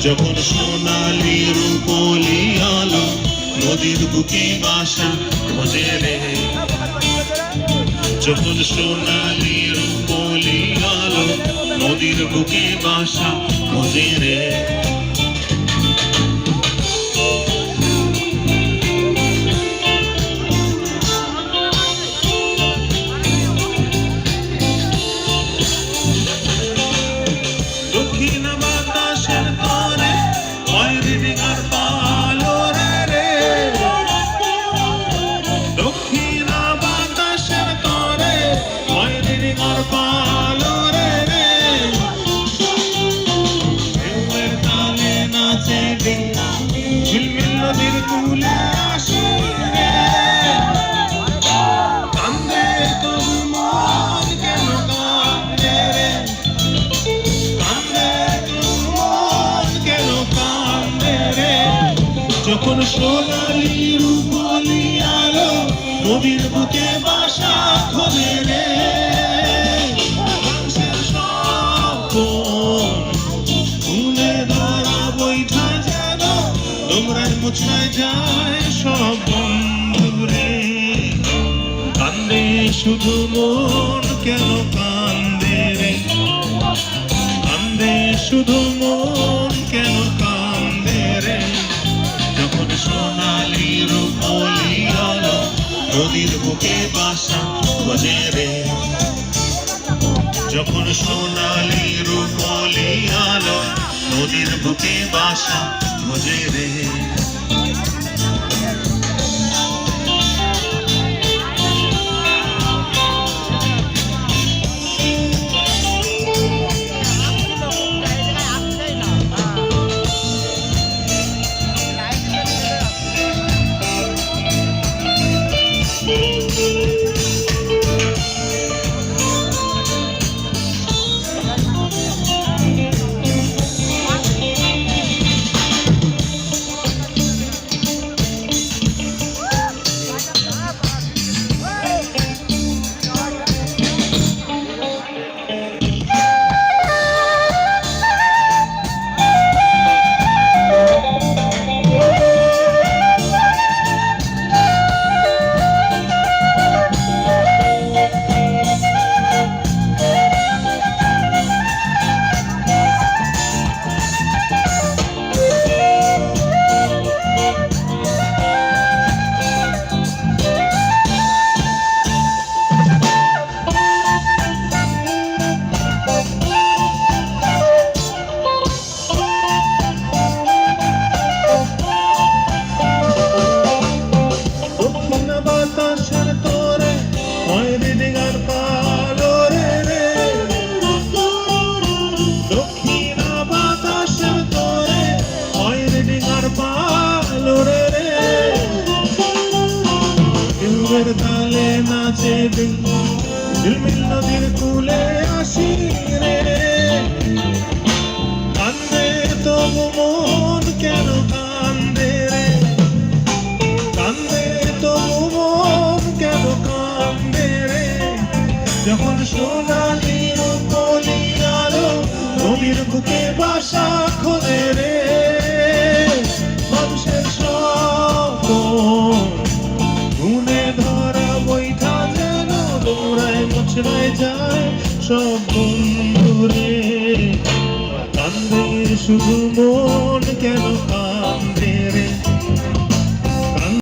যখন সোনালি রূপলি আলো নদীর বুকে বাসা খোঁজে রে, যখন সোনালি রূপলি আলো নদীর বুকে বাসা খোঁজে রে। দক্ষিণ বাতাসের তরে ময়ূরীর পালো রে, দক্ষিণ বাতাসের তরে ময়ূরীর পালো রে, ঢেউয়ের তালে নাচে ঝিলমিল নদীর কূলে আসে রে, কান্দে তবু মন কেন কান্দে রে, যখন সোনালি রূপলি আলো নদীর বুকে বাসা খোঁজে রে, মানুষের স্বপ্ন ফুলে ধরা বৈঠা যেন নোংরায় মুছড়ায় যায় সব বন্ধু রে, কান্দে শুধু মন কেন কান্দে রে, কান্দে শুধু মন কেন কান্দে রে, যখন সোনালি রূপলি আলো নদীর বুকে বাসা খোঁজে রে, যখন সোনালি রূপলি আলো নদীর বুকে বাসা খোঁজে রে। তালে নাচে ঝিলমিল নদীর কূলে আসি রে, কান্দে তবু মন কেন কান্দে রে, কান্দে তবু মন কেন কান্দে রে, যখন সোনালি রূপলি আলো নদীর বুকে বাসা খোঁজে রে, মানুষের স্বপ্ন ফুলে ধরা বৈঠা যেন নোংরায় মুছড়ায় যায় সব বন্ধু রে, কান্দে শুধু মন কেন